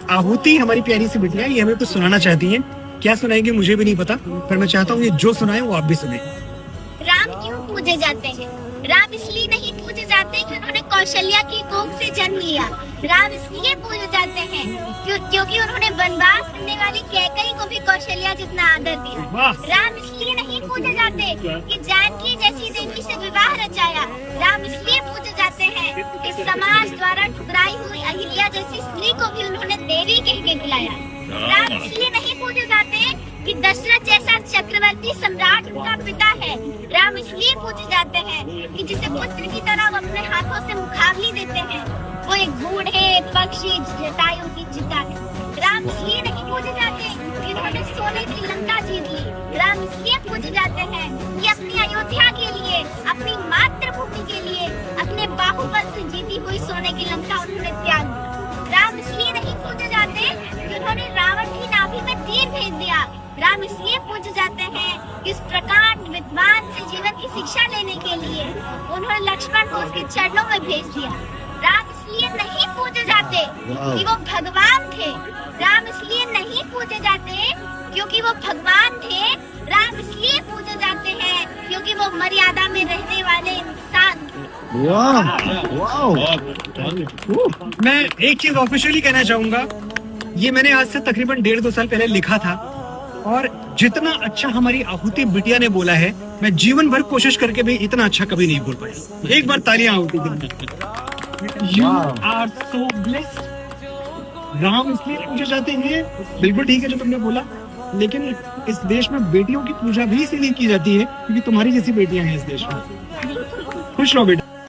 आहुति हमारी प्यारी सी बिटिया, ये हमें कुछ सुनाना चाहती हैं। क्या सुनाएंगे मुझे भी नहीं पता, पर मैं चाहता हूँ ये जो सुनाए वो आप भी सुने। राम क्यों पूजे जाते हैं? राम इसलिए नहीं पूजे जाते कि उन्होंने कौशल्या की कोख से जन्म लिया। राम इसलिए पूजे जाते हैं क्योंकि उन्होंने वनवास करने वाली कैकई को भी कौशल्या जितना आदर दिया। राम इसलिए नहीं पूजे जाते कि जानकी जैसी देवी से विवाह रचाया। राम इसलिए पूजे जाते हैं कि समाज द्वारा ठुकराई हुई अहिल्या जैसी स्त्री को भी उन्होंने देवी कह के बुलाया। राम इसलिए नहीं पूजे जाते कि दशरथ जैसा चक्रवर्ती सम्राट उनका पिता है। राम इसलिए पूजे जाते हैं कि जिसे पुत्र की तरह वो अपने हाथों से मुखाग्नि देते हैं, वो एक बूढ़े पक्षी जटायु की चिता है। राम इसलिए नहीं पूजे जाते कि उन्होंने सोने की लंका जीत ली। राम इसलिए पूजे जाते हैं कि अपनी अयोध्या के लिए, अपनी मातृभूमि के लिए, अपने बाहुबल से जीती हुई सोने की लंका उन्होंने त्याग दिया। राम इसलिए नहीं पूजे जाते कि उन्होंने रावण की नाभि में तीर भेज दिया। राम इसलिए पूजे जाते हैं कि इस प्रकार विद्वान से जीवन की शिक्षा लेने के लिए उन्होंने लक्ष्मण को उसके चरणों में भेज दिया। राम इसलिए नहीं पूजे जाते कि वो भगवान थे। राम इसलिए नहीं पूजे जाते क्योंकि वो भगवान थे। राम इसलिए पूजे जाते हैं क्योंकि वो मर्यादा में रहने वाले इंसान। मैं एक चीज ऑफिशियली कहना चाहूंगा, ये मैंने आज से तकरीबन 1.5-2 साल पहले लिखा था, और जितना अच्छा हमारी आहुति बिटिया ने बोला है, मैं जीवन भर कोशिश करके भी इतना अच्छा कभी नहीं बोल पाया। एक बार तालियां आहुति के लिए। You are so blessed। Ram इसलिए पूजे जाते हैं, बिल्कुल ठीक है जो तुमने बोला, लेकिन इस देश में बेटियों की पूजा भी इसीलिए की जाती है क्योंकि तुम्हारी जैसी बेटियां हैं इस देश में। खुश रहो बेटा।